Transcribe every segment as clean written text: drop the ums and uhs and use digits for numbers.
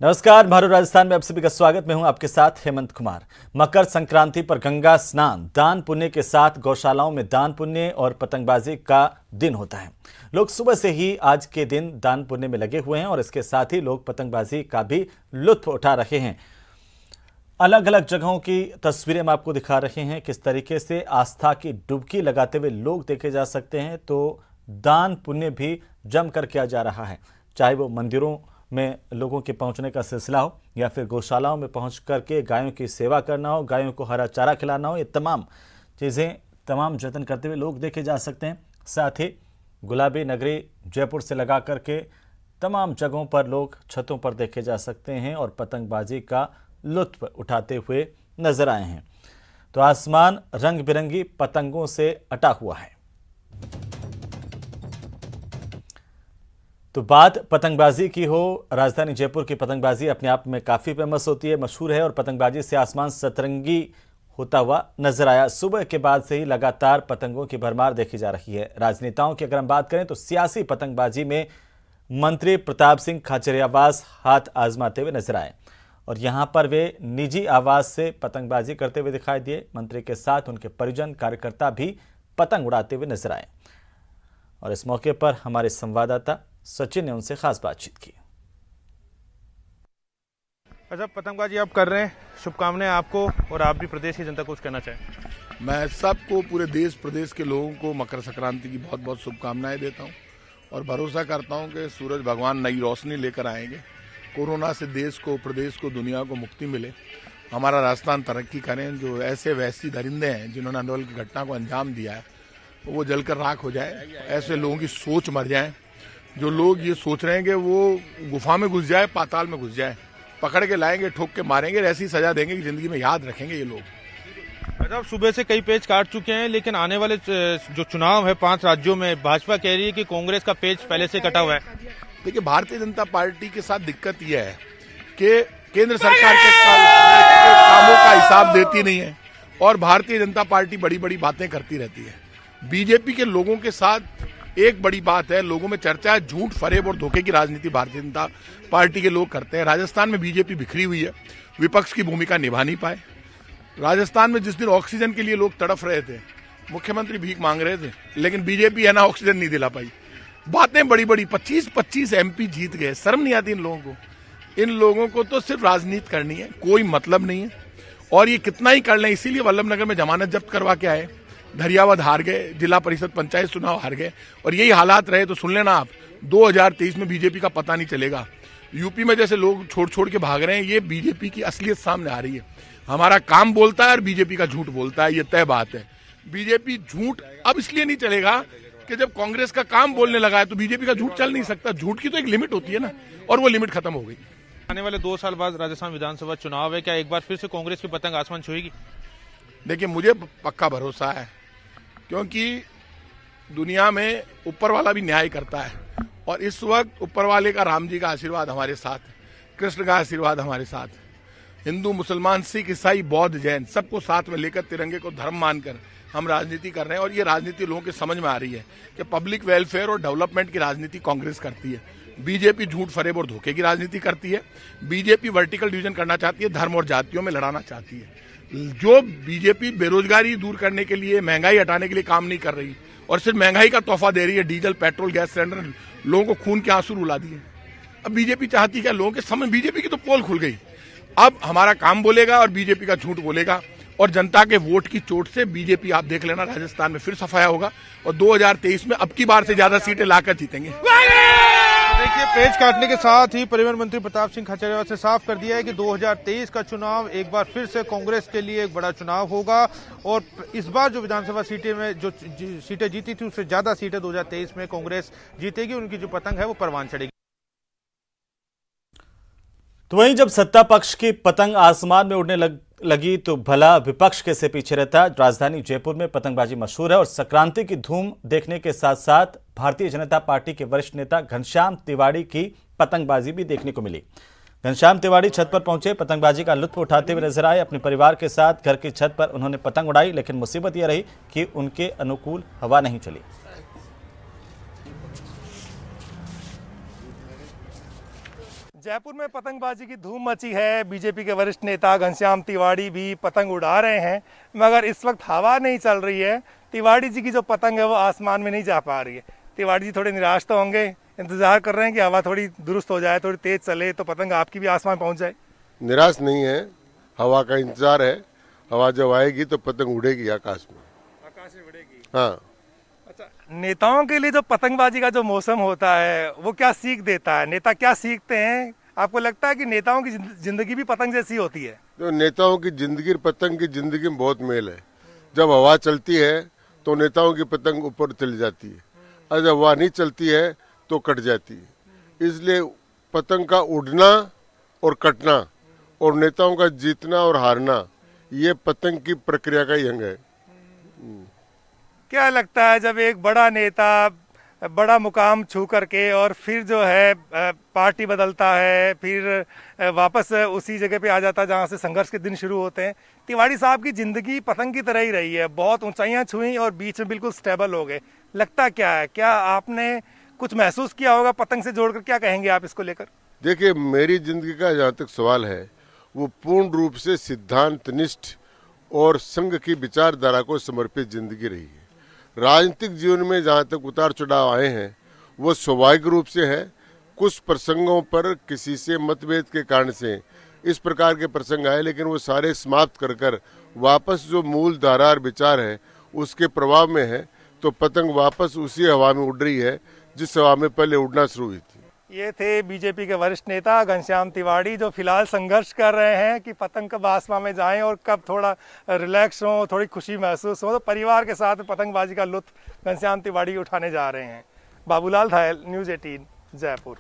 नमस्कार, भारत राजस्थान में आप सभी का स्वागत। मैं हूं आपके साथ हेमंत कुमार। मकर संक्रांति पर गंगा स्नान, दान पुण्य के साथ गौशालाओं में दान पुण्य और पतंगबाजी का दिन होता है। लोग सुबह से ही आज के दिन दान पुण्य में लगे हुए हैं और इसके साथ ही लोग पतंगबाजी का भी लुत्फ उठा रहे हैं। अलग अलग जगहों की तस्वीरें हम आपको दिखा रहे हैं, किस तरीके से आस्था की डुबकी लगाते हुए लोग देखे जा सकते हैं। तो दान पुण्य भी जमकर किया जा रहा है, चाहे वो मंदिरों में लोगों के पहुंचने का सिलसिला हो या फिर गौशालाओं में पहुंच करके गायों की सेवा करना हो, गायों को हरा चारा खिलाना हो। ये तमाम चीज़ें, तमाम जतन करते हुए लोग देखे जा सकते हैं। साथ ही गुलाबी नगरी जयपुर से लगा करके तमाम जगहों पर लोग छतों पर देखे जा सकते हैं और पतंगबाजी का लुत्फ उठाते हुए नजर आए हैं। तो आसमान रंग बिरंगी पतंगों से अटा हुआ है। तो बात पतंगबाजी की हो, राजधानी जयपुर की पतंगबाजी अपने आप में काफ़ी फेमस होती है, मशहूर है और पतंगबाजी से आसमान सतरंगी होता हुआ नजर आया। सुबह के बाद से ही लगातार पतंगों की भरमार देखी जा रही है। राजनेताओं की अगर हम बात करें तो सियासी पतंगबाजी में मंत्री प्रताप सिंह खाचरियावास हाथ आजमाते हुए नजर आए और यहां पर वे निजी आवाज से पतंगबाजी करते हुए दिखाई दिए। मंत्री के साथ उनके परिजन, कार्यकर्ता भी पतंग उड़ाते हुए नजर आए और इस मौके पर हमारे संवाददाता सचिन ने उनसे खास बातचीत की। अच्छा, पतंगबाजी आप कर रहे हैं, शुभकामनाएं आपको, और आप भी प्रदेश की जनता को कुछ कहना चाहें। मैं सबको, पूरे देश प्रदेश के लोगों को मकर संक्रांति की बहुत बहुत शुभकामनाएं देता हूं और भरोसा करता हूं कि सूरज भगवान नई रोशनी लेकर आएंगे। कोरोना से देश को, प्रदेश को, दुनिया को मुक्ति मिले, हमारा राजस्थान तरक्की करें। जो ऐसे वैसी दरिंदे हैं जिन्होंने आंदोलन की घटना को अंजाम दिया है, वो जलकर राख हो जाए। ऐसे लोगों की सोच मर जाए। जो लोग ये सोच रहे हैं कि वो गुफा में घुस जाए, पाताल में घुस जाए, पकड़ के लाएंगे, ठोक के मारेंगे, ऐसी सजा देंगे कि जिंदगी में याद रखेंगे ये लोग। अच्छा, सुबह से कई पेज काट चुके हैं, लेकिन आने वाले जो चुनाव है 5 राज्यों में, भाजपा कह रही है कि कांग्रेस का पेज पहले से कटा हुआ है। देखिए, भारतीय जनता पार्टी के साथ दिक्कत यह है कि केंद्र सरकार के कामों का हिसाब देती नहीं है और भारतीय जनता पार्टी बड़ी बड़ी बातें करती रहती है। बीजेपी के लोगों के साथ एक बड़ी बात है, लोगों में चर्चा है, झूठ, फरेब और धोखे की राजनीति भारतीय जनता पार्टी के लोग करते हैं। राजस्थान में बीजेपी बिखरी हुई है, विपक्ष की भूमिका निभा नहीं पाए। राजस्थान में जिस दिन ऑक्सीजन के लिए लोग तड़फ रहे थे, मुख्यमंत्री भीख मांग रहे थे, लेकिन बीजेपी है ना ऑक्सीजन नहीं दिला पाई। बातें बड़ी बड़ी, 25-25 एमपी जीत गए। शर्म नहीं आती इन लोगों को? इन लोगों को तो सिर्फ राजनीति करनी है, कोई मतलब नहीं है। और ये कितना ही कर लें, इसीलिए वल्लभनगर में जमानत जब्त करवा के आए। धरियावद हार गए, जिला परिषद पंचायत चुनाव हार गए और यही हालात रहे तो सुन लेना आप, 2023 में बीजेपी का पता नहीं चलेगा। यूपी में जैसे लोग छोड़ छोड़ के भाग रहे हैं, ये बीजेपी की असलियत सामने आ रही है। हमारा काम बोलता है और बीजेपी का झूठ बोलता है, ये तय बात है। बीजेपी झूठ अब इसलिए नहीं चलेगा कि जब कांग्रेस का काम बोलने लगा है तो बीजेपी का झूठ चल नहीं सकता। झूठ की तो एक लिमिट होती है ना, और वो लिमिट खत्म हो गई। आने वाले 2 साल बाद राजस्थान विधानसभा चुनाव है, क्या एक बार फिर से कांग्रेस की पतंग आसमान छुएगी? देखिए, मुझे पक्का भरोसा है, क्योंकि दुनिया में ऊपर वाला भी न्याय करता है और इस वक्त ऊपर वाले का, राम जी का आशीर्वाद हमारे साथ है, कृष्ण का आशीर्वाद हमारे साथ है। हिंदू, मुसलमान, सिख, ईसाई, बौद्ध, जैन सबको साथ में लेकर, तिरंगे को धर्म मानकर हम राजनीति कर रहे हैं और ये राजनीति लोगों के समझ में आ रही है कि पब्लिक वेलफेयर और डेवलपमेंट की राजनीति कांग्रेस करती है। बीजेपी झूठ, फरेब और धोखे की राजनीति करती है। बीजेपी वर्टिकल डिवीजन करना चाहती है, धर्म और जातियों में लड़ाना चाहती है। जो बीजेपी बेरोजगारी दूर करने के लिए, महंगाई हटाने के लिए काम नहीं कर रही और सिर्फ महंगाई का तोहफा दे रही है, डीजल, पेट्रोल, गैस सिलेंडर, लोगों को खून के आंसू रुला दिए। अब बीजेपी चाहती क्या? लोगों के समझ, बीजेपी की तो पोल खुल गई। अब हमारा काम बोलेगा और बीजेपी का झूठ बोलेगा और जनता के वोट की चोट से बीजेपी, आप देख लेना, राजस्थान में फिर सफाया होगा और 2023 में अब की बार से ज्यादा सीटें लाकर जीतेंगे। देखिए, पेज काटने के साथ ही परिवहन मंत्री प्रताप सिंह खाचरियावास ने साफ कर दिया है कि 2023 का चुनाव एक बार फिर से कांग्रेस के लिए एक बड़ा चुनाव होगा और इस बार जो विधानसभा सीटें में जो सीटें जीती थी, उससे ज्यादा सीटें 2023 में कांग्रेस जीतेगी। उनकी जो पतंग है वो परवान चढ़ेगी। तो वहीं जब सत्ता पक्ष की पतंग आसमान में उड़ने लगी तो भला विपक्ष कैसे पीछे रहता। राजधानी जयपुर में पतंगबाजी मशहूर है और संक्रांति की धूम देखने के साथ साथ भारतीय जनता पार्टी के वरिष्ठ नेता घनश्याम तिवाड़ी की पतंगबाजी भी देखने को मिली। घनश्याम तिवाड़ी छत पर पहुंचे, पतंगबाजी का लुत्फ उठाते हुए नजर आए। अपने परिवार के साथ घर की छत पर उन्होंने पतंग उड़ाई, लेकिन मुसीबत यह रही कि उनके अनुकूल हवा नहीं चली। जयपुर में पतंगबाजी की धूम मची है। बीजेपी के वरिष्ठ नेता घनश्याम तिवाड़ी भी पतंग उड़ा रहे हैं, मगर इस वक्त हवा नहीं चल रही है। तिवाड़ी जी की जो पतंग है वो आसमान में नहीं जा पा रही है। तिवाड़ी जी थोड़े निराश तो होंगे, इंतजार कर रहे हैं कि हवा थोड़ी दुरुस्त हो जाए, थोड़ी तेज चले तो पतंग आपकी भी आसमान पहुंच जाए। निराश नहीं है, हवा का इंतजार है। हवा जब आएगी तो पतंग उड़ेगी आकाश में। आकाश में उड़ेगी। हाँ। अच्छा, नेताओं के लिए जो पतंगबाजी का जो मौसम होता है वो क्या सीख देता है? नेता क्या सीखते हैं? आपको लगता है कि नेताओं की जिंदगी भी पतंग जैसी होती है? तो नेताओं की जिंदगी और पतंग की जिंदगी में बहुत मेल है। जब हवा चलती है तो नेताओं की पतंग ऊपर चली जाती है, और जब हवा नहीं चलती है तो कट जाती है। इसलिए पतंग का उड़ना और कटना और नेताओं का जीतना और हारना, ये पतंग की प्रक्रिया का ही अंग है। क्या लगता है जब एक बड़ा नेता बड़ा मुकाम छू करके और फिर जो है पार्टी बदलता है, फिर वापस उसी जगह पे आ जाता है जहाँ से संघर्ष के दिन शुरू होते हैं? तिवाड़ी साहब की जिंदगी पतंग की तरह ही रही है, बहुत ऊंचाइयां छुई और बीच में बिल्कुल स्टेबल हो गए। लगता क्या है, क्या आपने कुछ महसूस किया होगा पतंग से जोड़कर? क्या कहेंगे आप इसको लेकर? देखिए, मेरी जिंदगी का जहाँ तक सवाल है वो पूर्ण रूप से सिद्धांतनिष्ठ और संघ की विचारधारा को समर्पित जिंदगी रही है। राजनीतिक जीवन में जहाँ तक उतार चढ़ाव आए हैं वो स्वाभाविक रूप से है। कुछ प्रसंगों पर किसी से मतभेद के कारण से इस प्रकार के प्रसंग आए, लेकिन वो सारे समाप्त कर वापस जो मूल धारा और विचार है उसके प्रभाव में है, तो पतंग वापस उसी हवा में उड़ रही है जिस हवा में पहले उड़ना शुरू हुई थी। ये थे बीजेपी के वरिष्ठ नेता घनश्याम तिवाड़ी, जो फिलहाल संघर्ष कर रहे हैं कि पतंग कब आसमान में जाएं और कब थोड़ा रिलैक्स हो, थोड़ी खुशी महसूस हो। तो परिवार के साथ पतंगबाजी का लुत्फ घनश्याम तिवाड़ी उठाने जा रहे हैं। बाबूलाल धायल, न्यूज़ 18, जयपुर।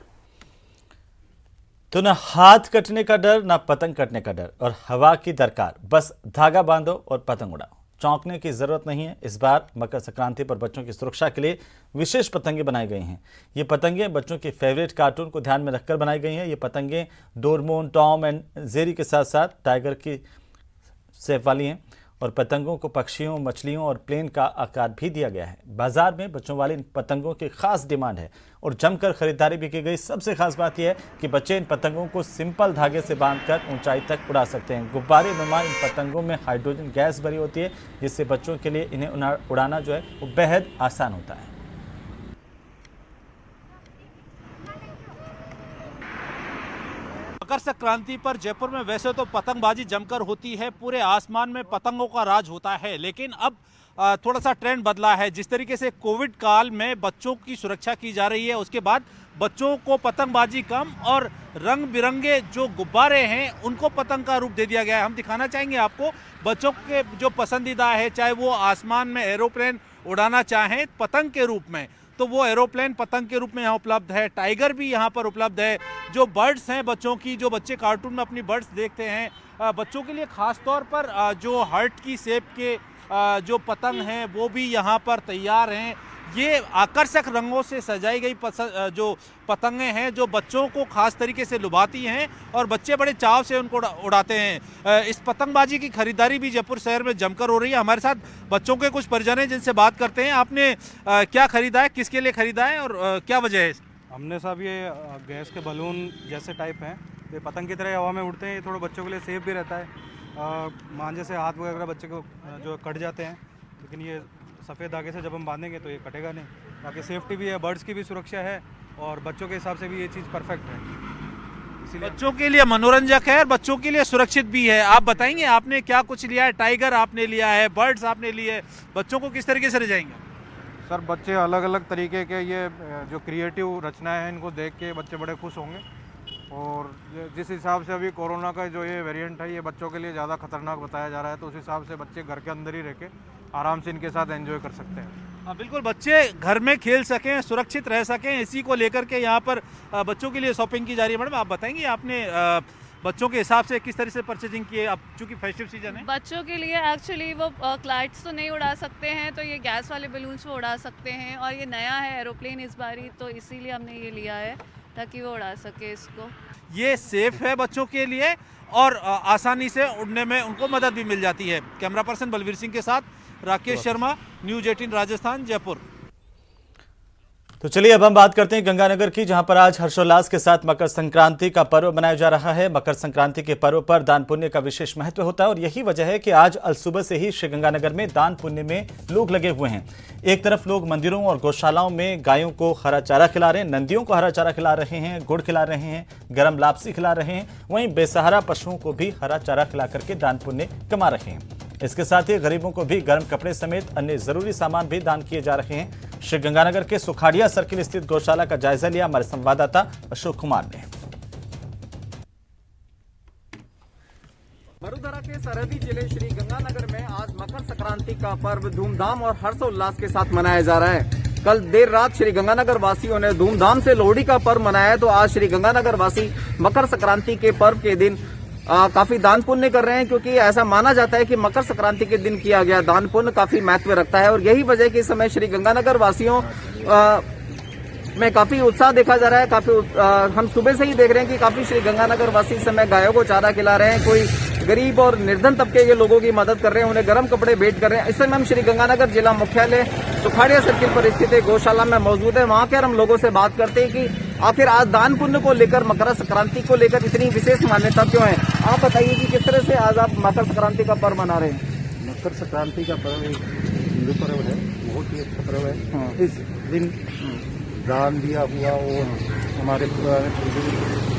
तो न हाथ कटने का डर, न पतंग कटने का डर और हवा की दरकार, बस धागा बांधो और पतंग उड़ाओ। चौंकने की जरूरत नहीं है। इस बार मकर संक्रांति पर बच्चों की सुरक्षा के लिए विशेष पतंगे बनाई गई हैं। ये पतंगे बच्चों के फेवरेट कार्टून को ध्यान में रखकर बनाई गई हैं। ये पतंगे डोरेमोन, टॉम एंड जेरी के साथ साथ टाइगर की शेप वाली हैं और पतंगों को पक्षियों, मछलियों और प्लेन का आकार भी दिया गया है। बाजार में बच्चों वाली इन पतंगों की खास डिमांड है और जमकर खरीदारी भी की गई। सबसे खास बात यह है कि बच्चे इन पतंगों को सिंपल धागे से बांधकर ऊंचाई तक उड़ा सकते हैं। गुब्बारे नुमा इन पतंगों में हाइड्रोजन गैस भरी होती है, जिससे बच्चों के लिए इन्हें उड़ाना जो है वो बेहद आसान होता है। मकर संक्रांति पर जयपुर में वैसे तो पतंगबाजी जमकर होती है, पूरे आसमान में पतंगों का राज होता है, लेकिन अब थोड़ा सा ट्रेंड बदला है। जिस तरीके से कोविड काल में बच्चों की सुरक्षा की जा रही है, उसके बाद बच्चों को पतंगबाजी कम और रंग बिरंगे जो गुब्बारे हैं उनको पतंग का रूप दे दिया गया है। हम दिखाना चाहेंगे आपको बच्चों के जो पसंदीदा है, चाहे वो आसमान में एरोप्लेन उड़ाना चाहें पतंग के रूप में, तो वो एरोप्लेन पतंग के रूप में यहाँ उपलब्ध है। टाइगर भी यहाँ पर उपलब्ध है। जो बर्ड्स हैं बच्चों की, जो बच्चे कार्टून में अपनी बर्ड्स देखते हैं, बच्चों के लिए खास तौर पर जो हार्ट की शेप के जो पतंग हैं वो भी यहाँ पर तैयार हैं। ये आकर्षक रंगों से सजाई गई जो पतंगें हैं जो बच्चों को खास तरीके से लुभाती हैं और बच्चे बड़े चाव से उनको उड़ाते हैं। इस पतंगबाजी की खरीदारी भी जयपुर शहर में जमकर हो रही है। हमारे साथ बच्चों के कुछ परिजन हैं जिनसे बात करते हैं। आपने क्या खरीदा है, किसके लिए खरीदा है और क्या वजह है? हमने साहब ये गैस के बलून जैसे टाइप हैं, ये पतंग की तरह हवा में उड़ते हैं। ये थोड़ा बच्चों के लिए सेफ भी रहता है। मांझे से हाथ वगैरह बच्चे को जो कट जाते हैं, लेकिन ये सफ़ेद धागे से जब हम बांधेंगे तो ये कटेगा नहीं। बाकी सेफ्टी भी है, बर्ड्स की भी सुरक्षा है और बच्चों के हिसाब से भी ये चीज़ परफेक्ट है। इसीलिए बच्चों के लिए मनोरंजक है और बच्चों के लिए सुरक्षित भी है। आप बताएंगे आपने क्या कुछ लिया है? टाइगर आपने लिया है, बर्ड्स आपने लिए, बच्चों को किस तरीके से ले जाएंगे? सर बच्चे अलग अलग तरीके के ये जो क्रिएटिव रचनाएं हैं इनको देख के बच्चे बड़े खुश होंगे। और जिस हिसाब से अभी कोरोना का जो ये वेरिएंट है ये बच्चों के लिए ज़्यादा खतरनाक बताया जा रहा है, तो उस हिसाब से बच्चे घर के अंदर ही रह के आराम से इनके साथ एंजॉय कर सकते हैं। हाँ बिल्कुल, बच्चे घर में खेल सकें, सुरक्षित रह सकें, इसी को लेकर के यहाँ पर बच्चों के लिए शॉपिंग की जा रही है। मैडम आप बताएंगे आपने बच्चों के हिसाब से किस तरह से परचेजिंग की है? अब चूंकि फेस्टिव सीजन है, बच्चों के लिए एक्चुअली वो क्लाइट्स तो नहीं उड़ा सकते हैं, तो ये गैस वाले बलून्स वो उड़ा सकते हैं और ये नया है एरोप्लेन इस बारी, तो इसीलिए हमने ये लिया है ताकि वो उड़ा सके इसको। ये सेफ है बच्चों के लिए और आसानी से उड़ने में उनको मदद भी मिल जाती है। कैमरा पर्सन बलवीर सिंह के साथ राकेश शर्मा, न्यूज़ 18 राजस्थान, जयपुर। तो चलिए अब हम बात करते हैं गंगानगर की, जहां पर आज हर्षोल्लास के साथ मकर संक्रांति का पर्व मनाया जा रहा है। मकर संक्रांति के पर्व पर दान पुण्य का विशेष महत्व होता है और यही वजह है कि आज अलसुबह से ही श्रीगंगानगर में दान पुण्य में लोग लगे हुए हैं। एक तरफ लोग मंदिरों और गौशालाओं में गायों को हरा चारा खिला रहे हैं, नंदियों को हरा चारा खिला रहे हैं, गुड़ खिला रहे हैं, गरम लापसी खिला रहे हैं, वहीं बेसहारा पशुओं को भी हरा चारा खिला करके दान पुण्य कमा रहे हैं। इसके साथ ही गरीबों को भी गर्म कपड़े समेत अन्य जरूरी सामान भी दान किए जा रहे हैं। श्रीगंगानगर के सुखाड़िया सर्किल स्थित गौशाला का जायजा लिया हमारे संवाददाता अशोक कुमार ने। वडोदरा के सरहदी जिले श्रीगंगानगर में आज मकर संक्रांति का पर्व धूमधाम और हर्षोल्लास के साथ मनाया जा रहा है। कल देर रात श्रीगंगानगर वासियों ने धूमधाम से लोहड़ी का पर्व मनाया, तो आज श्रीगंगानगर वासी मकर संक्रांति के पर्व के दिन काफी दान पुण्य कर रहे हैं, क्योंकि ऐसा माना जाता है कि मकर संक्रांति के दिन किया गया दान पुण्य काफी महत्व रखता है। और यही वजह के समय श्रीगंगानगर वासियों में काफी उत्साह देखा जा रहा है। हम सुबह से ही देख रहे हैं कि काफी श्रीगंगानगर वासी इस समय गायों को चारा खिला रहे हैं, कोई गरीब और निर्धन तबके के लोगों की मदद कर रहे हैं, उन्हें गर्म कपड़े भेंट कर रहे हैं। इस समय हम श्रीगंगानगर जिला मुख्यालय सुखाड़िया सर्किल पर स्थित एक गौशाला में मौजूद है। वहां के हम लोगों से बात करते हैं कि आखिर आज दान पुण्य को लेकर, मकर संक्रांति को लेकर इतनी विशेष मान्यता क्यों है। आप बताइए कि किस तरह से आज आप मकर संक्रांति का पर्व मना रहे हैं। मकर संक्रांति का पर्व एक हिंदू पर्व है, बहुत ही अच्छा पर्व है। इस दिन दान दिया हुआ और हमारे पुराने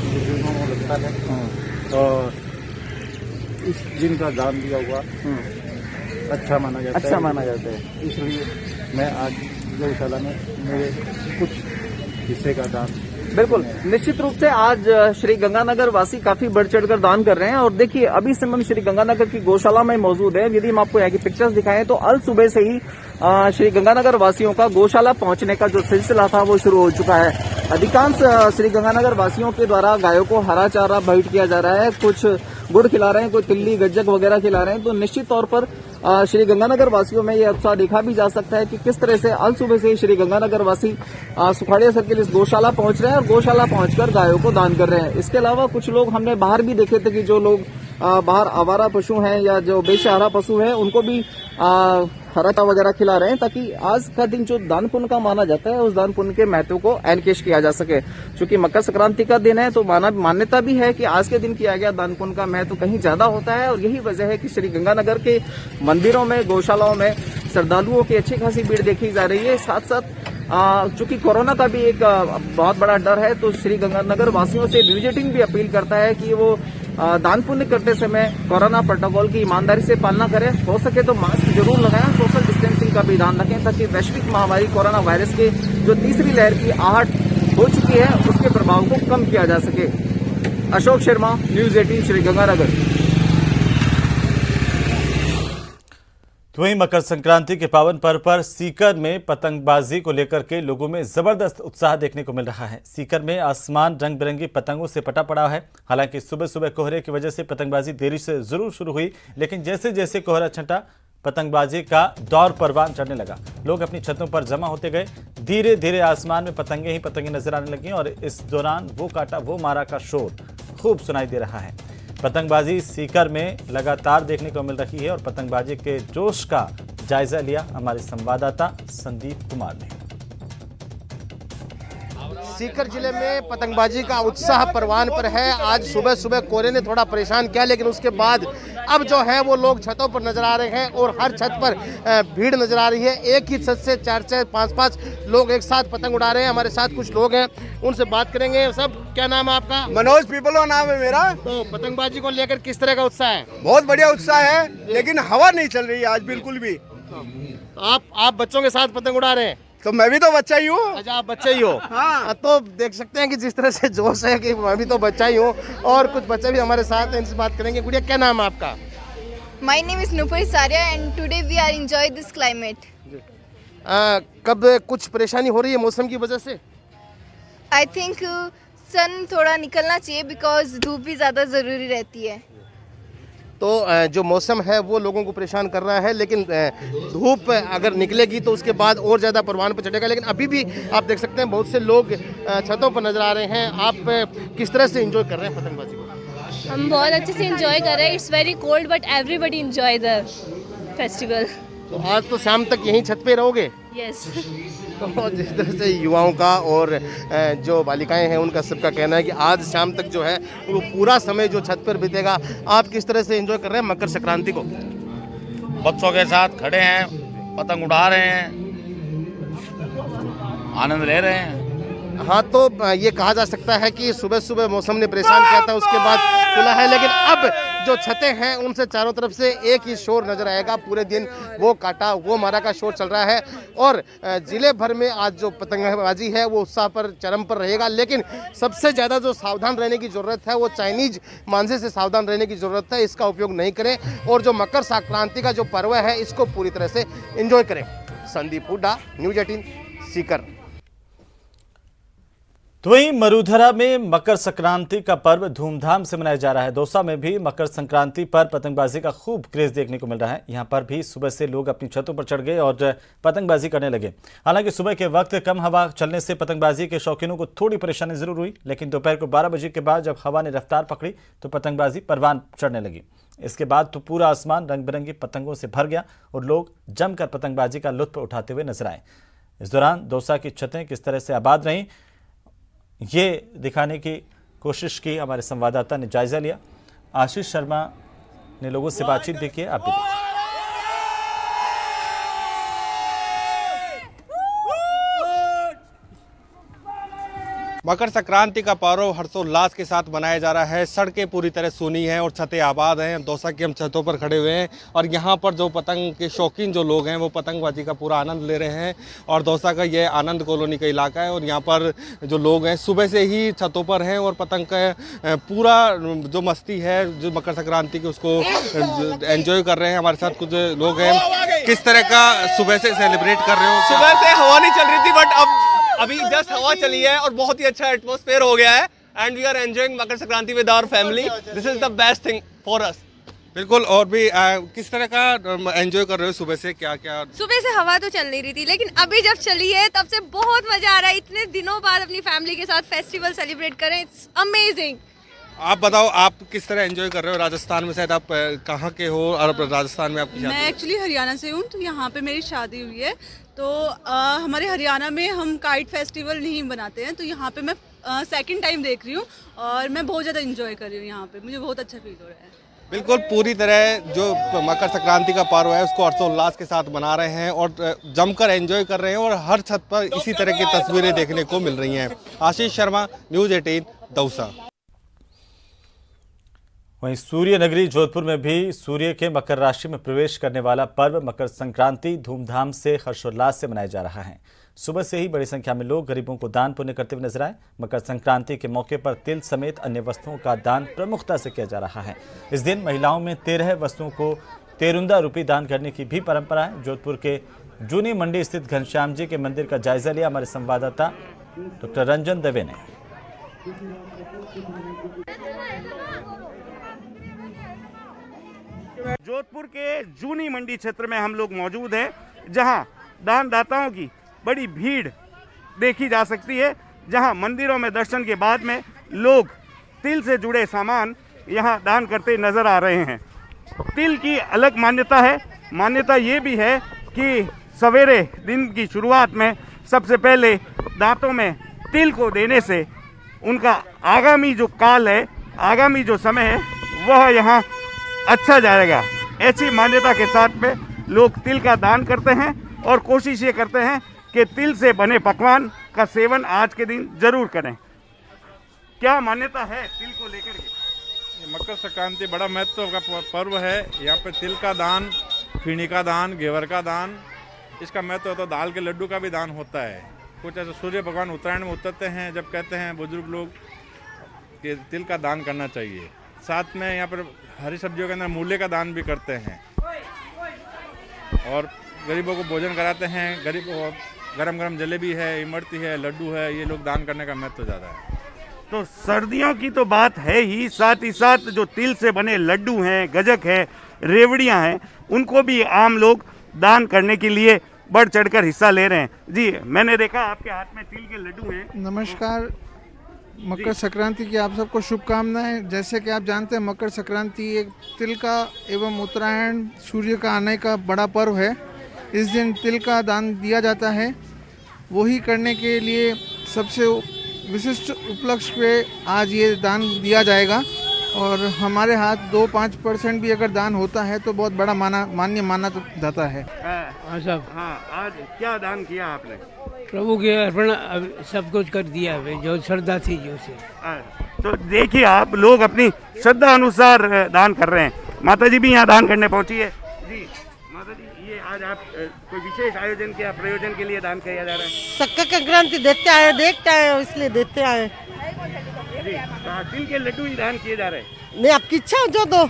बुजुर्गों को लगता है और इस दिन का दान दिया हुआ अच्छा माना जाता है। इसलिए मैं आज गौशाला में मेरे कुछ हिस्से का दान। बिल्कुल, निश्चित रूप से आज श्री गंगानगर वासी काफी बढ़ चढ़कर दान कर रहे हैं। और देखिए, अभी से हम श्री गंगानगर की गौशाला में मौजूद है। यदि हम आपको यहाँ की पिक्चर्स दिखाएं तो अल सुबह से ही श्री गंगानगर वासियों का गौशाला पहुंचने का जो सिलसिला था वो शुरू हो चुका है। अधिकांश श्री गंगानगर वासियों के द्वारा गायों को हरा चारा भेंट किया जा रहा है, कुछ गुड़ खिला रहे हैं, कोई तिल्ली गज्जक वगैरह खिला रहे हैं। तो निश्चित तौर पर श्री गंगानगर वासियों में यह उत्साह देखा भी जा सकता है कि किस तरह से अल सुबह से श्री गंगानगर वासी सुखाड़िया सर्किल इस गौशाला पहुंच रहे हैं और गौशाला पहुंचकर गायों को दान कर रहे हैं। इसके अलावा कुछ लोग हमने बाहर भी देखे थे कि जो लोग बाहर आवारा पशु हैं या जो बेसहारा पशु हैं उनको भी हरा चारा वगैरह खिला रहे हैं, ताकि आज का दिन जो दान पुण्य का माना जाता है उस दान पुण्य के महत्व को एनकेश किया जा सके। क्योंकि मकर संक्रांति का दिन है तो मान्यता भी है कि आज के दिन किया गया दान पुण्य का महत्व कहीं ज्यादा होता है। और यही वजह है कि श्री गंगानगर के मंदिरों में, गौशालाओं में श्रद्धालुओं की अच्छी खासी भीड़ देखी जा रही है। साथ साथ चूंकि कोरोना का भी एक बहुत बड़ा डर है, तो श्री गंगानगर वासियों से विजिटिंग भी अपील करता है कि वो दान पुण्य करते समय कोरोना प्रोटोकॉल की ईमानदारी से पालना करें। हो सके तो मास्क जरूर लगाएं, सोशल डिस्टेंसिंग का भी ध्यान रखें, ताकि वैश्विक महामारी कोरोना वायरस के जो तीसरी लहर की आहट हो चुकी है उसके प्रभाव को कम किया जा सके। अशोक शर्मा, न्यूज 18 श्री गंगानगर। तो वहीं मकर संक्रांति के पावन पर्व पर सीकर में पतंगबाजी को लेकर के लोगों में जबरदस्त उत्साह देखने को मिल रहा है। सीकर में आसमान रंग बिरंगी पतंगों से पटा पड़ा है। हालांकि सुबह सुबह कोहरे की वजह से पतंगबाजी देरी से जरूर शुरू हुई, लेकिन जैसे जैसे कोहरा छंटा पतंगबाजी का दौर परवान चढ़ने लगा। लोग अपनी छतों पर जमा होते गए। धीरे धीरे आसमान में पतंगे ही पतंगे नजर आने लगी और इस दौरान वो काटा वो मारा का शोर खूब सुनाई दे रहा है। पतंगबाजी सीकर में लगातार देखने को मिल रही है और पतंगबाजी के जोश का जायजा लिया हमारे संवाददाता संदीप कुमार ने। सीकर जिले में पतंगबाजी का उत्साह परवान पर है। आज सुबह सुबह कोहरे ने थोड़ा परेशान किया, लेकिन उसके बाद अब जो है वो लोग छतों पर नजर आ रहे हैं और हर छत पर भीड़ नजर आ रही है। एक ही छत से 4-4, 5-5 लोग एक साथ पतंग उड़ा रहे हैं। हमारे साथ कुछ लोग हैं, उनसे बात करेंगे। सब, क्या नाम है आपका? मनोज पीपलो नाम है मेरा। तो पतंगबाजी को लेकर किस तरह का उत्साह है? बहुत बढ़िया उत्साह है, लेकिन हवा नहीं चल रही है आज बिल्कुल भी। आप बच्चों के साथ पतंग उड़ा रहे हैं? तो मैं भी तो बच्चा ही हूँ। अच्छा, आप बच्चे ही हो? हाँ। तो देख सकते हैं कि जिस तरह से जोश है कि मैं भी तो बच्चा ही हूँ और कुछ बच्चे भी हमारे साथ हैं, इनसे बात करेंगे। गुड़िया, क्या नाम है आपका? My name is Nupur Saria and today we are enjoy this climate. कब कुछ परेशानी हो रही है मौसम की वजह से? I think सन थोड़ा निकलना चाहिए because धूप भी ज़्यादा ज़रूरी रहती है। तो जो मौसम है वो लोगों को परेशान कर रहा है, लेकिन धूप अगर निकलेगी तो उसके बाद और ज़्यादा परवान पर चढ़ेगा। लेकिन अभी भी आप देख सकते हैं बहुत से लोग छतों पर नजर आ रहे हैं। आप किस तरह से एंजॉय कर रहे हैं पतंगबाजी को? हम बहुत अच्छे से एंजॉय कर रहे हैं। It's very cold but everybody enjoy the festival. तो आज तो शाम तक यहीं छत पे रहोगे? यस। तो जिस तरह से युवाओं का और जो बालिकाएं हैं उनका सबका कहना है कि आज शाम तक जो है वो पूरा समय जो छत पर बीतेगा। आप किस तरह से एंजॉय कर रहे हैं मकर संक्रांति को? बच्चों के साथ खड़े हैं, पतंग उड़ा रहे हैं, आनंद ले रहे हैं। हाँ, तो ये कहा जा सकता है कि सुबह सुबह मौसम ने परेशान किया था, उसके बाद खुला है, लेकिन अब जो छतें हैं उनसे चारों तरफ से एक ही शोर नजर आएगा। पूरे दिन वो काटा वो मारा का शोर चल रहा है और जिले भर में आज जो पतंगबाजी है वो उत्साह पर चरम पर रहेगा। लेकिन सबसे ज़्यादा जो सावधान रहने की ज़रूरत है वो चाइनीज मांझे से सावधान रहने की ज़रूरत है। इसका उपयोग नहीं करें और जो मकर संक्रांति का जो पर्व है इसको पूरी तरह से एंजॉय करें। संदीप हुड्डा, न्यूज़ 18, सीकर। तो वहीं मरुधरा में मकर संक्रांति का पर्व धूमधाम से मनाया जा रहा है। दौसा में भी मकर संक्रांति पर पतंगबाजी का खूब क्रेज देखने को मिल रहा है। यहां पर भी सुबह से लोग अपनी छतों पर चढ़ गए और पतंगबाजी करने लगे। हालांकि सुबह के वक्त कम हवा चलने से पतंगबाजी के शौकीनों को थोड़ी परेशानी जरूर हुई, लेकिन दोपहर को 12 बजे के बाद जब हवा ने रफ्तार पकड़ी तो पतंगबाजी परवान चढ़ने लगी। इसके बाद तो पूरा आसमान रंग बिरंगी पतंगों से भर गया और लोग जमकर पतंगबाजी का लुत्फ उठाते हुए नजर आए। इस दौरान दौसा की छतें किस तरह से आबाद रहीं ये दिखाने की कोशिश की हमारे संवाददाता ने जायजा लिया। आशीष शर्मा ने लोगों से बातचीत भी की, आप भी देखिए। मकर संक्रांति का पर्व हर्षोल्लास के साथ मनाया जा रहा है। सड़कें पूरी तरह सूनी हैं और छतें आबाद हैं। दौसा की हम छतों पर खड़े हुए हैं और यहाँ पर जो पतंग के शौकीन जो लोग हैं वो पतंगबाजी का पूरा आनंद ले रहे हैं। और दौसा का ये आनंद कॉलोनी का इलाका है और यहाँ पर जो लोग हैं सुबह से ही छतों पर हैं और पतंग का पूरा जो मस्ती है जो मकर संक्रांति की उसको एंजॉय कर रहे हैं। हमारे साथ कुछ लोग हैं। किस तरह का सुबह से सेलिब्रेट कर रहे हो? सुबह से हवा नहीं चल रही थी बट अभी जस्ट हवा चली है और बहुत ही अच्छा एटमॉस्फेयर हो गया है and we are enjoying Makar Sankranti with our family. This is the best thing for us. बिल्कुल। और भी किस तरह का एंजॉय कर रहे हो सुबह से? क्या क्या? सुबह से हवा तो चल नहीं रही थी लेकिन अभी जब चली है तब से बहुत मजा आ रहा है। इतने दिनों बाद अपनी फैमिली के साथ फेस्टिवल सेलिब्रेट करें, इट्स अमेजिंग। आप बताओ आप किस तरह एंजॉय कर रहे हो? राजस्थान में शायद आप कहाँ के हो और राजस्थान में आपकी शादी? मैं एक्चुअली हरियाणा से हूँ, तो यहाँ पे मेरी शादी हुई है। तो हमारे हरियाणा में हम काइट फेस्टिवल नहीं बनाते हैं, तो यहाँ पे मैं सेकंड टाइम देख रही हूँ और मैं बहुत ज़्यादा एंजॉय कर रही हूँ। यहाँ पे मुझे बहुत अच्छा फील हो रहा है। बिल्कुल पूरी तरह जो मकर संक्रांति का पर्व है उसको हर्षोल्लास के साथ मना रहे हैं और जमकर एंजॉय कर रहे हैं और हर छत पर इसी तरह की तस्वीरें देखने को मिल रही हैं। आशीष शर्मा, न्यूज़ 18, दौसा। वहीं सूर्य नगरी जोधपुर में भी सूर्य के मकर राशि में प्रवेश करने वाला पर्व मकर संक्रांति धूमधाम से हर्षोल्लास से मनाया जा रहा है। सुबह से ही बड़ी संख्या में लोग गरीबों को दान पुण्य करते हुए नजर आए। मकर संक्रांति के मौके पर तिल समेत अन्य वस्तुओं का दान प्रमुखता से किया जा रहा है। इस दिन महिलाओं में 13 वस्तुओं को तेरुंदा रूपी दान करने की भी परंपरा है। जोधपुर के जूनी मंडी स्थित घनश्याम जी के मंदिर का जायजा लिया हमारे संवाददाता डॉक्टर रंजन दवे ने। जोधपुर के जूनी मंडी क्षेत्र में हम लोग मौजूद हैं, जहां दानदाताओं की बड़ी भीड़ देखी जा सकती है। जहां मंदिरों में दर्शन के बाद में लोग तिल से जुड़े सामान यहां दान करते नजर आ रहे हैं। तिल की अलग मान्यता है। मान्यता ये भी है कि सवेरे दिन की शुरुआत में सबसे पहले दांतों में तिल को देने से उनका आगामी जो काल है, आगामी जो समय है वह यहाँ अच्छा जाएगा। ऐसी मान्यता के साथ में लोग तिल का दान करते हैं और कोशिश ये करते हैं कि तिल से बने पकवान का सेवन आज के दिन जरूर करें। क्या मान्यता है तिल को लेकर के? मकर संक्रांति बड़ा महत्व का पर्व है। यहाँ पे तिल का दान, फीनी का दान, घेवर का दान, इसका महत्व तो दाल के लड्डू का भी दान होता है। कुछ ऐसे सूर्य भगवान उत्तरायण में उतरते हैं जब कहते हैं बुजुर्ग लोग कि तिल का दान करना चाहिए। साथ में यहाँ पर हरी सब्जियों के अंदर मूले का दान भी करते हैं और गरीबों को भोजन कराते हैं। गरीबों को गरम गरम जलेबी है, इमरती है, लड्डू है, ये लोग दान करने का महत्व ज़्यादा है। तो सर्दियों की तो बात है ही साथ जो तिल से बने लड्डू हैं, गजक है, रेवड़ियां हैं, उनको भी आम लोग दान करने के लिए बढ़ चढ़कर हिस्सा ले रहे हैं। जी, मैंने देखा आपके हाथ में तिल के लड्डू हैं। नमस्कार, मकर संक्रांति की आप सबको शुभकामनाएं। जैसे कि आप जानते हैं मकर संक्रांति एक तिल का एवं उत्तरायण सूर्य का आने का बड़ा पर्व है। इस दिन तिल का दान दिया जाता है वही करने के लिए सबसे विशिष्ट उपलक्ष्य पे आज ये दान दिया जाएगा। और हमारे हाथ 2-5% भी अगर दान होता है तो बहुत बड़ा मान्य माना जाता है। हाँ साहब, हाँ आज क्या दान किया आपने? प्रभु के अर्पण सब कुछ कर दिया है, जो श्रद्धा थी जो से। तो देखिए आप लोग अपनी श्रद्धा अनुसार दान कर रहे हैं। माता जी भी यहाँ दान करने पहुँची है। जी माता जी, ये आज आप कोई विशेष आयोजन के प्रयोजन के लिए दान किया जा रहा है? मकर संक्रांति देखते आए इसलिए देते आए। तिल के लड्डू ही दान किए जा रहे हैं। नहीं, आपकी इच्छा जो दो।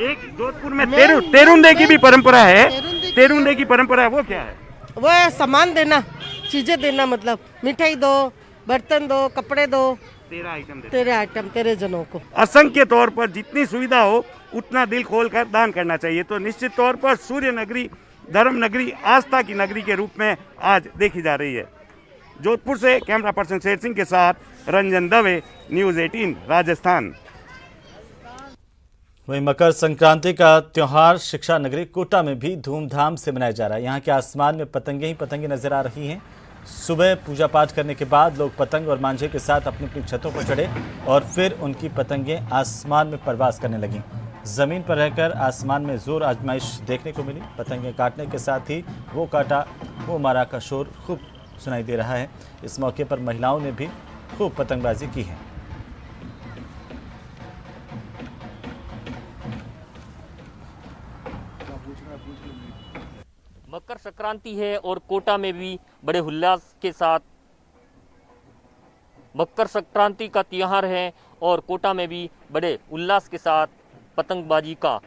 एक जोधपुर में तेरुंदे की भी परंपरा है। तेरुंदे की परंपरा है, वो क्या है? वो है सामान देना, चीजें देना, मतलब मिठाई दो, बर्तन दो, कपड़े दो। 13 आइटम 13 जनों को। असंख्य तौर पर जितनी सुविधा हो उतना दिल खोलकर दान करना चाहिए। तो निश्चित तौर पर सूर्य नगरी, धर्म नगरी, आस्था की नगरी के रूप में आज देखी जा रही है। जोधपुर से कैमरा पर्सन शेर सिंह के साथ रंजन दवे, न्यूज़ 18 राजस्थान। वहीं मकर संक्रांति का त्योहार शिक्षा नगरी कोटा में भी धूमधाम से मनाया जा रहा है। यहाँ के आसमान में पतंगे ही पतंगे नजर आ रही हैं। सुबह पूजा पाठ करने के बाद लोग पतंग और मांझे के साथ अपनी अपनी छतों पर चढ़े और फिर उनकी पतंगें आसमान में परवास करने लगीं। जमीन पर रहकर आसमान में जोर आजमाइश देखने को मिली। पतंगें काटने के साथ ही वो काटा वो मारा का शोर खूब सुनाई दे रहा है। इस मौके पर महिलाओं ने भी खूब पतंगबाजी की है। मकर संक्रांति है और कोटा में भी बड़े उल्लास के साथ मकर संक्रांति का त्यौहार है और कोटा में भी बड़े उल्लास के साथ पतंगबाजी का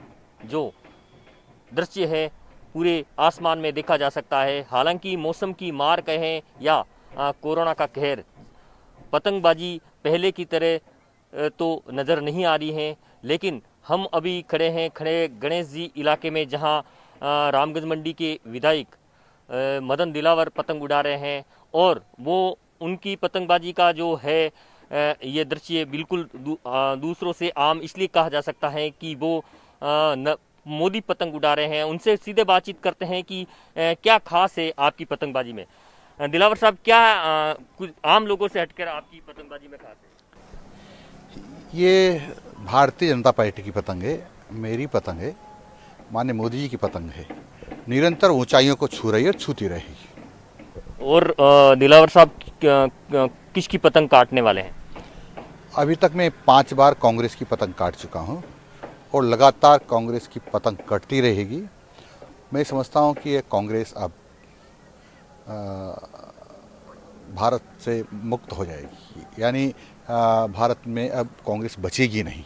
जो दृश्य है पूरे आसमान में देखा जा सकता है। हालांकि मौसम की मार कहें या कोरोना का कहर, पतंगबाजी पहले की तरह तो नज़र नहीं आ रही है। लेकिन हम अभी खड़े हैं गणेश जी इलाके में, जहां रामगंज मंडी के विधायक मदन दिलावर पतंग उड़ा रहे हैं और वो उनकी पतंगबाजी का जो है ये दृश्य बिल्कुल दूसरों से आम इसलिए कहा जा सकता है कि वो मोदी पतंग उड़ा रहे हैं। उनसे सीधे बातचीत करते हैं कि क्या खास है आपकी पतंगबाजी में। दिलावर साहब, क्या कुछ आम लोगों से हटकर आपकी पतंगबाजी में खास है? ये भारतीय जनता पार्टी की पतंग है, मेरी पतंग है, माननीय मोदी जी की पतंग है। निरंतर ऊंचाइयों को छू रही है, छूती रहेगी। और दिलावर साहब, किसकी पतंग काटने वाले हैं? अभी तक मैं 5 बार कांग्रेस की पतंग काट चुका हूं और लगातार कांग्रेस की पतंग कटती रहेगी। मैं समझता हूं कि ये कांग्रेस अब भारत से मुक्त हो जाएगी, यानी भारत में अब कांग्रेस बचेगी नहीं।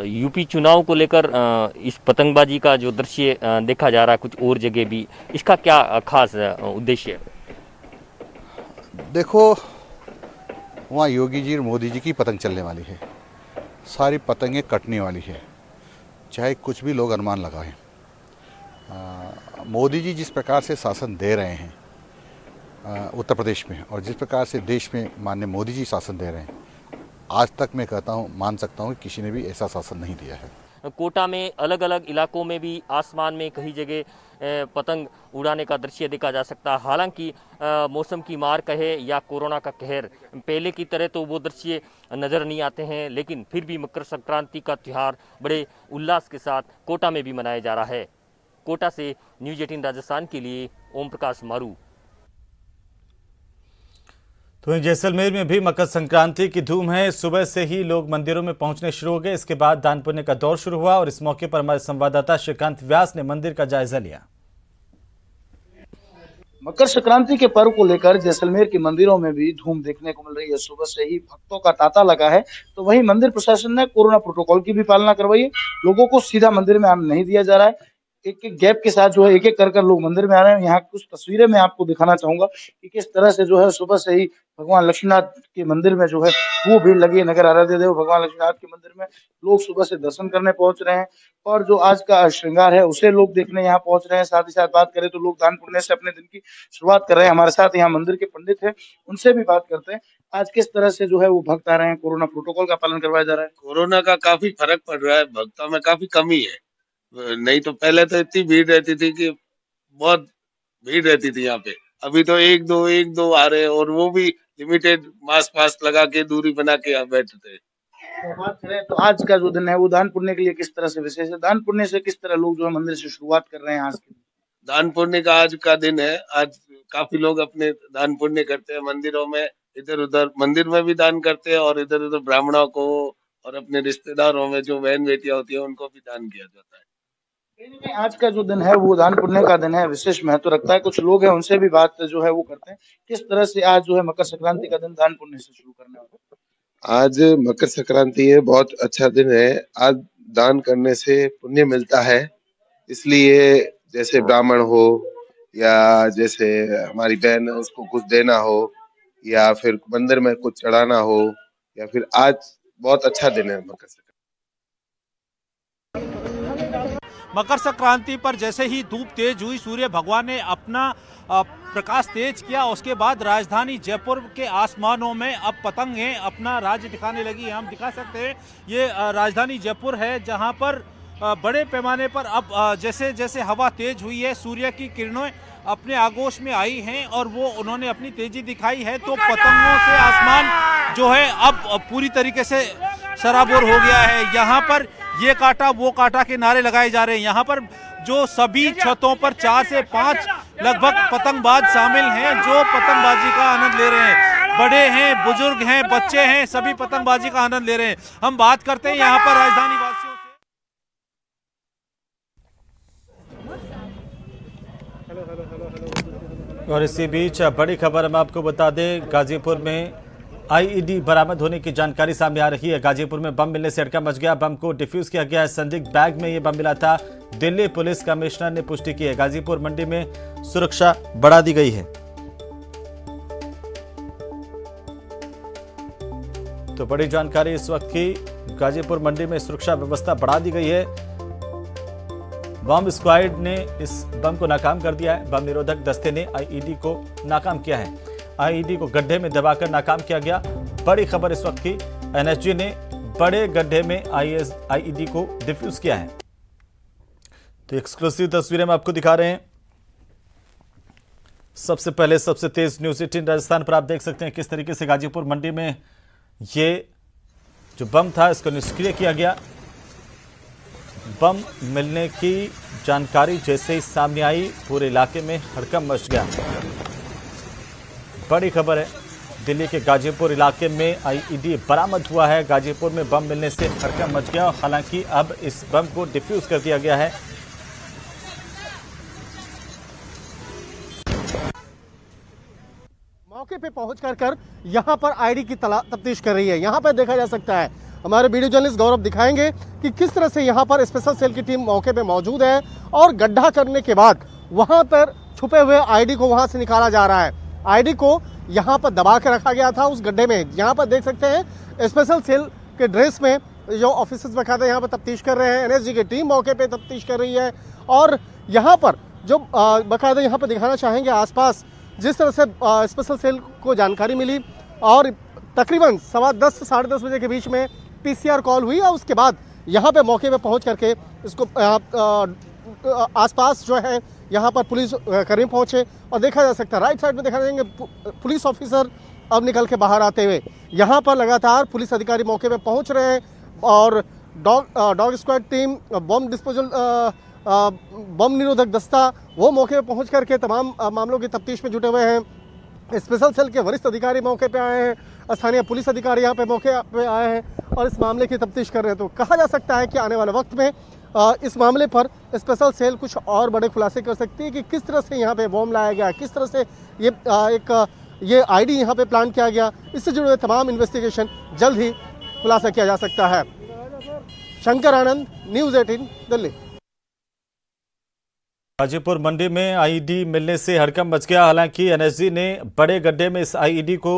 यूपी चुनाव को लेकर इस पतंगबाजी का जो दृश्य देखा जा रहा है कुछ और जगह भी, इसका क्या खास उद्देश्य है? देखो, वहाँ योगी जी और मोदी जी की पतंग चलने वाली है, सारी पतंगें कटने वाली है, चाहे कुछ भी लोग अनुमान लगाएं। मोदी जी जिस प्रकार से शासन दे रहे हैं उत्तर प्रदेश में और जिस प्रकार से देश में माननीय मोदी जी शासन दे रहे हैं, आज तक मैं कहता हूँ, मान सकता हूँ कि किसी ने भी ऐसा शासन नहीं दिया है। कोटा में अलग अलग इलाकों में भी आसमान में कई जगह पतंग उड़ाने का दृश्य देखा जा सकता है। हालांकि मौसम की मार कहे या कोरोना का कहर, पहले की तरह तो वो दृश्य नज़र नहीं आते हैं, लेकिन फिर भी मकर संक्रांति का त्यौहार बड़े उल्लास के साथ कोटा में भी मनाया जा रहा है। कोटा से न्यूज़ 18 राजस्थान के लिए ओम प्रकाश मारू। तो जैसलमेर में भी मकर संक्रांति की धूम है। सुबह से ही लोग मंदिरों में पहुंचने शुरू हो गए। इसके बाद दान पुण्य का दौर शुरू हुआ और इस मौके पर हमारे संवाददाता श्रीकांत व्यास ने मंदिर का जायजा लिया। मकर संक्रांति के पर्व को लेकर जैसलमेर के मंदिरों में भी धूम देखने को मिल रही है। सुबह से ही भक्तों का तांता लगा है। तो वहीं मंदिर प्रशासन ने कोरोना प्रोटोकॉल की भी पालना करवाई है। लोगों को सीधा मंदिर में आने नहीं दिया जा रहा है। एक एक गैप के साथ जो है एक एक कर लोग मंदिर में आ रहे हैं। यहाँ कुछ तस्वीरें मैं आपको दिखाना चाहूंगा कि किस तरह से जो है सुबह से ही भगवान लक्ष्मीनाथ के मंदिर में जो है वो भीड़ लगी है। नगर आराध्य देव भगवान लक्ष्मीनाथ के मंदिर में लोग सुबह से दर्शन करने पहुंच रहे हैं और जो आज का श्रृंगार है उसे लोग देखने यहाँ पहुंच रहे हैं। साथ ही साथ बात करें तो लोग दान पुण्य से अपने दिन की शुरुआत कर रहे हैं। हमारे साथ यहाँ मंदिर के पंडित है, उनसे भी बात करते हैं आज किस तरह से जो है वो भक्त आ रहे हैं। कोरोना प्रोटोकॉल का पालन करवाया जा रहा है। कोरोना का काफी फर्क पड़ रहा है, भक्तों में काफी कमी है। नहीं तो पहले तो इतनी भीड़ रहती थी कि बहुत भीड़ रहती थी यहाँ पे, अभी तो एक दो आ रहे हैं, और वो भी लिमिटेड मास्क लगा के दूरी बना के यहाँ बैठते हैं। तो बात करें तो आज का जो दिन है वो दान पुण्य के लिए किस तरह से विशेष है? दान पुण्य से किस तरह लोग जो है मंदिर से शुरुआत कर रहे हैं आज के दिन? दान पुण्य का आज का दिन है। आज काफी लोग अपने दान पुण्य करते हैं मंदिरों में, इधर उधर मंदिर में भी दान करते हैं, और इधर उधर ब्राह्मणों को और अपने रिश्तेदारों में जो बहन बेटियां होती है उनको भी दान किया जाता है। आज का जो दिन है वो दान पुण्य का दिन है, विशेष महत्व रखता है। कुछ लोग हैं उनसे भी बात जो है वो करते हैं, किस तरह से आज जो है मकर संक्रांति का दिन दान पुण्य से शुरू करने वाला है। आज मकर संक्रांति है, बहुत अच्छा दिन है। आज दान करने से पुण्य मिलता है, इसलिए जैसे ब्राह्मण हो या जैसे हमारी बहन उसको कुछ देना हो या फिर मंदिर में कुछ चढ़ाना हो, या फिर आज बहुत अच्छा दिन है मकर संक्रांति। मकर संक्रांति पर जैसे ही धूप तेज हुई, सूर्य भगवान ने अपना प्रकाश तेज किया, उसके बाद राजधानी जयपुर के आसमानों में अब पतंगें अपना राज्य दिखाने लगी। हम दिखा सकते हैं ये राजधानी जयपुर है, जहां पर बड़े पैमाने पर अब जैसे जैसे हवा तेज हुई है, सूर्य की किरणें अपने आगोश में आई हैं और वो उन्होंने अपनी तेजी दिखाई है, तो पतंगों से आसमान जो है अब पूरी तरीके से सराबोर हो गया है। यहाँ पर ये काटा वो काटा के नारे लगाए जा रहे हैं। यहाँ पर जो सभी छतों पर 4 से 5 लगभग पतंगबाज शामिल हैं, जो पतंगबाजी का आनंद ले रहे हैं। बड़े हैं, बुजुर्ग हैं, बच्चे हैं, सभी पतंगबाजी का आनंद ले रहे हैं। हम बात करते हैं यहाँ पर राजधानी वासियों से। और इसी बीच बड़ी खबर हम आपको बता दें, गाजीपुर में आईईडी बरामद होने की जानकारी सामने आ रही है। गाजीपुर में बम मिलने से हड़कंप मच गया, बम को डिफ्यूज किया गया है। संदिग्ध बैग में ये बम मिला था, दिल्ली पुलिस कमिश्नर ने पुष्टि की है। गाजीपुर मंडी में सुरक्षा बढ़ा दी गई है। तो बड़ी जानकारी इस वक्त की, गाजीपुर मंडी में सुरक्षा व्यवस्था बढ़ा दी गई है। बम स्क्वाड ने इस बम को नाकाम कर दिया है। बम निरोधक दस्ते ने आईईडी को नाकाम किया है। आईईडी को गड्ढे में दबाकर नाकाम किया गया। बड़ी खबर इस वक्त की, एनएसजी ने बड़े गड्ढे में आईईडी को डिफ्यूज किया है। तो एक्सक्लूसिव तस्वीरें हम आपको दिखा रहे हैं। सबसे पहले सबसे तेज न्यूज 18 राजस्थान पर आप देख सकते हैं किस तरीके से गाजीपुर मंडी में ये जो बम था इसको निष्क्रिय किया गया। बम मिलने की जानकारी जैसे ही सामने आई, पूरे इलाके में हड़कंप मच गया। बड़ी खबर है, दिल्ली के गाजीपुर इलाके में आईईडी बरामद हुआ है। गाजीपुर में बम मिलने से हड़कंप मच गया। हालांकि अब इस बम को डिफ्यूज कर दिया गया है। मौके पे पहुंचकर यहां पर आईडी की तफ्तीश कर रही है। यहां पर देखा जा सकता है, हमारे वीडियो जर्नलिस्ट गौरव दिखाएंगे कि किस तरह से यहां पर स्पेशल सेल की टीम मौके पे मौजूद है और गड्ढा करने के बाद वहां पर छुपे हुए आईडी को वहां से निकाला जा रहा है। आईडी को यहां पर दबा के रखा गया था उस गड्ढे में। यहां पर देख सकते हैं स्पेशल सेल के ड्रेस में जो ऑफिसर्स बकायदा यहां पर तफ्तीश कर रहे हैं। एनएसजी की टीम मौके पे तफ्तीश कर रही है और यहां पर जो बकायदा यहां पर दिखाना चाहेंगे आसपास जिस तरह से स्पेशल सेल को जानकारी मिली और तकरीबन 10:15 से 10:30 बजे के बीच में पीसीआर कॉल हुई और उसके बाद यहाँ पे मौके पे पहुँच करके इसको आसपास जो है यहाँ पर पुलिस कर्मी पहुँचे और देखा जा सकता है राइट साइड में देखा जाएंगे पुलिस ऑफिसर अब निकल के बाहर आते हुए यहाँ पर लगातार पुलिस अधिकारी मौके पे पहुँच रहे हैं और dog squad team, bomb disposal bomb निरोधक दस्ता वो मौके पे पहुँच करके तमाम मामलों की तफ्तीश में जुटे हुए हैं। स्पेशल सेल के वरिष्ठ अधिकारी मौके पे आए हैं, स्थानीय पुलिस अधिकारी यहाँ पे मौके पे आए हैं और इस मामले की तफ्तीश कर रहे हैं। तो कहा जा सकता है कि आने वाले वक्त में इस मामले पर स्पेशल सेल कुछ और बड़े खुलासे कर सकती है कि किस तरह से यहाँ पे बम लाया गया, किस तरह से ये आईडी यहाँ पे प्लान किया गया। इससे जुड़े हुए तमाम इन्वेस्टिगेशन जल्द ही खुलासा किया जा सकता है। शंकर आनंद, न्यूज़ 18 दिल्ली। गाजीपुर मंडी में आईईडी मिलने से हड़कंप मच गया। हालांकि एनएसजी ने बड़े गड्ढे में इस आईईडी को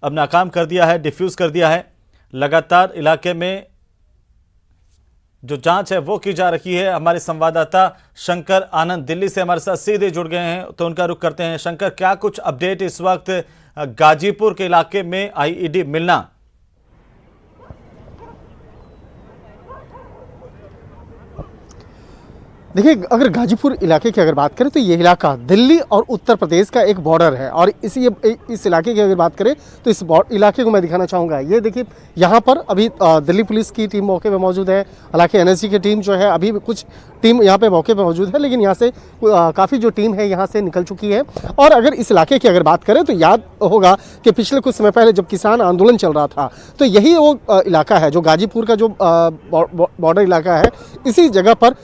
अब नाकाम कर दिया है, डिफ्यूज कर दिया है। लगातार इलाके में जो जांच है वो की जा रही है। हमारे संवाददाता शंकर आनंद दिल्ली से हमारे साथ सीधे जुड़ गए हैं, तो उनका रुख करते हैं। शंकर, क्या कुछ अपडेट इस वक्त गाजीपुर के इलाके में आईईडी मिलना? देखिए, अगर गाजीपुर इलाके की अगर बात करें तो ये इलाका दिल्ली और उत्तर प्रदेश का एक बॉर्डर है और इस इलाके की अगर बात करें तो इस इलाके को मैं दिखाना चाहूँगा। ये देखिए, यहाँ पर अभी दिल्ली पुलिस की टीम मौके पे मौजूद है। हालांकि एनएसजी की टीम जो है, अभी कुछ टीम यहाँ पे मौके पे मौजूद है, लेकिन यहाँ से काफ़ी जो टीम है यहाँ से निकल चुकी है। और अगर इस इलाके की अगर बात करें तो याद होगा कि पिछले कुछ समय पहले जब किसान आंदोलन चल रहा था तो यही वो इलाका है जो गाजीपुर का जो बॉर्डर इलाका है। इसी जगह पर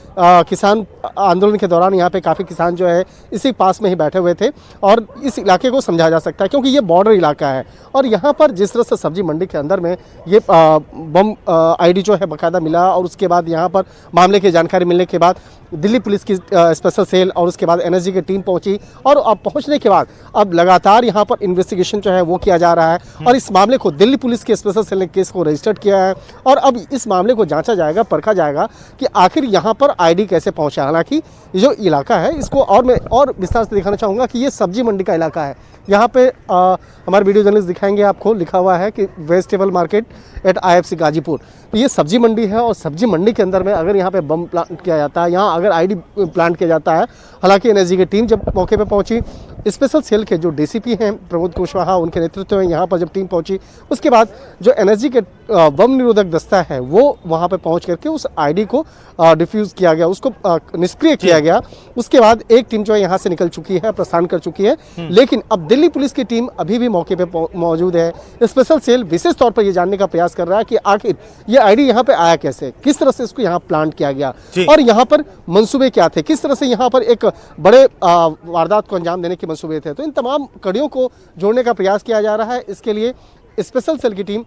किसान आंदोलन के दौरान यहाँ पे काफ़ी किसान जो है इसी पास में ही बैठे हुए थे और इस इलाके को समझा जा सकता है क्योंकि ये बॉर्डर इलाका है। और यहाँ पर जिस तरह से सब्जी मंडी के अंदर में ये बम आईडी जो है बाकायदा मिला और उसके बाद यहाँ पर मामले की जानकारी मिलने के बाद दिल्ली पुलिस की स्पेशल सेल और उसके बाद एनएसजी की टीम पहुंची और अब पहुंचने के बाद अब लगातार यहाँ पर इन्वेस्टिगेशन जो है वो किया जा रहा है और इस मामले को दिल्ली पुलिस की स्पेशल सेल ने केस को रजिस्टर्ड किया है और अब इस मामले को जांचा जाएगा, परखा जाएगा कि आखिर यहाँ पर आईडी कैसे पहुँचा। हालांकि जो इलाका है इसको और मैं और विस्तार से दिखाना चाहूँगा कि ये सब्जी मंडी का इलाका है। यहाँ पे हमारे वीडियो जर्नलिस्ट दिखाएंगे आपको, लिखा हुआ है कि vegetable market at IFC Ghazipur. तो ये सब्जी मंडी है और सब्जी मंडी के अंदर में अगर यहाँ पे बम प्लांट किया जाता है, यहाँ अगर आईडी प्लांट किया जाता है। हालांकि एनएसजी की टीम जब मौके पे पहुंची, स्पेशल सेल के जो डीसीपी हैं प्रमोद कुशवाहा, उनके नेतृत्व में यहाँ पर जब टीम पहुंची, उसके बाद जो एनएसजी के बम निरोधक दस्ता है वो वहाँ पे पहुँच करके उस आईडी को डिफ्यूज़ किया गया, उसको निष्क्रिय किया गया। उसके बाद एक टीम जो है यहाँ से निकल चुकी है, प्रस्थान कर चुकी है, लेकिन अब दिल्ली पुलिस की टीम अभी भी मौके पे मौजूद है। स्पेशल सेल विशेष तौर पर ये जानने का प्रयास कर रहा है कि आखिर ये आईडी यहाँ पे आया कैसे, किस तरह से इसको यहाँ प्लांट किया गया और यहाँ पर मंसूबे क्या थे, किस तरह से यहाँ पर एक बड़े वारदात को अंजाम देने के मंसूबे थे। तो इन तमाम कड़ियों को जोड़ने का प्रयास किया जा रहा है। इसके लिए स्पेशल सेल की टीम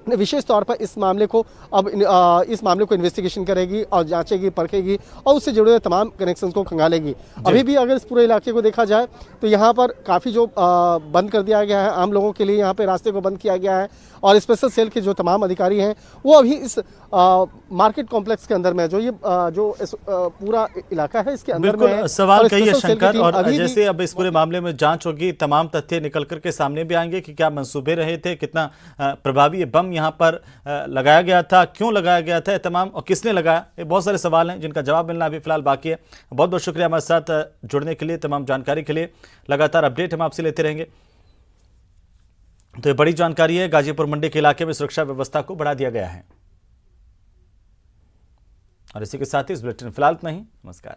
विशेष तौर पर इस मामले को इन्वेस्टिगेशन करेगी और जांचेगी, परखेगी और उससे जुड़े हुए तमाम कनेक्शंस को खंगालेगी। अभी भी अगर इस पूरे इलाके को देखा जाए तो यहाँ पर काफ़ी जो बंद कर दिया गया है, आम लोगों के लिए यहाँ पे रास्ते को बंद किया गया है और स्पेशल सेल के जो तमाम अधिकारी हैं वो अभी इस मार्केट कॉम्प्लेक्स के अंदर में जो पूरा इलाका है इसके अंदर में सवाल कही है शंकर। और जैसे अब इस पूरे मामले में जांच होगी, तमाम तथ्य निकल करके सामने भी आएंगे कि क्या मंसूबे रहे थे, कितना प्रभावी ये बम यहाँ पर लगाया गया था, क्यों लगाया गया था तमाम, और किसने लगाया। ये बहुत सारे सवाल हैं जिनका जवाब मिलना अभी फिलहाल बाकी है। बहुत बहुत शुक्रिया हमारे साथ जुड़ने के लिए, तमाम जानकारी के लिए। लगातार अपडेट हम आपसे लेते रहेंगे। तो ये बड़ी जानकारी है, गाजीपुर मंडी के इलाके में सुरक्षा व्यवस्था को बढ़ा दिया गया है। और इसी के साथ ही इस बुलेटिन फिलहाल इतना ही। नमस्कार।